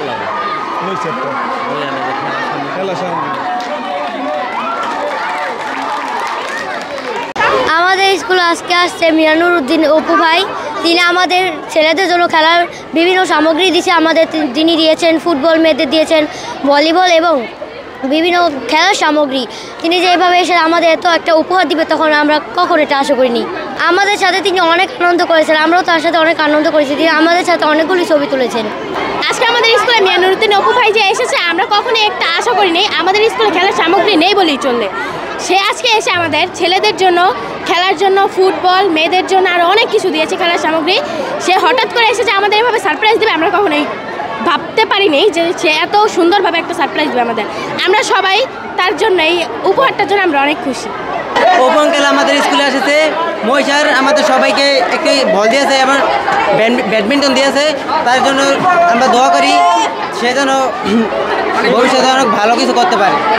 ভালো লাগে হয়েছে তো খেলা সামনে আমাদের স্কুলে আজকে আসছে মিরানুর উদ্দিন অপু ভাই। তিনি আমাদের ছেলেদের জন্য খেলার বিভিন্ন সামগ্রী দিয়েছে আমাদের। তিনি দিয়েছেন ফুটবল, মেয়েদের দিয়েছেন ভলিবল এবং বিভিন্ন খেলার সামগ্রী। তিনি যেভাবে এসে আমাদের এত একটা উপহার দিবে তখন আমরা কখনো এটা আশা করিনি। আমাদের সাথে তিনি অনেক আনন্দ করেছেন, আমরাও তার সাথে অনেক আনন্দ করেছি। তিনি আমাদের সাথে অনেকগুলি ছবি তুলেছেন। আজকে আমাদের স্কুলে মিরানুর উদ্দিন অপু ভাই যে এসেছে আমরা কখনোই একটা আশা করিনি। আমাদের স্কুলে খেলার সামগ্রী নেই বলেই চলবে। সে আজকে এসে আমাদের ছেলেদের জন্য খেলার জন্য ফুটবল, মেয়েদের জন্য আরও অনেক কিছু দিয়েছে খেলার সামগ্রী। সে হঠাৎ করে এসেছে আমাদের এভাবে সারপ্রাইজ দেবে আমরা কখনোই ভাবতে পারিনি যে সে এত সুন্দরভাবে একটা সারপ্রাইজ দেবে আমাদের। আমরা সবাই তার জন্য এই উপহারটার জন্য আমরা অনেক খুশি। অপু আঙ্কেল আমাদের স্কুলে এসেছে। মহিষার আমাদের সবাইকে একটি বল দিয়েছে এবং ব্যাডমিন্টন দিয়েছে। তার জন্য আমরা দোয়া করি সে যেন ভবিষ্যতে অনেক ভালো কিছু করতে পারে।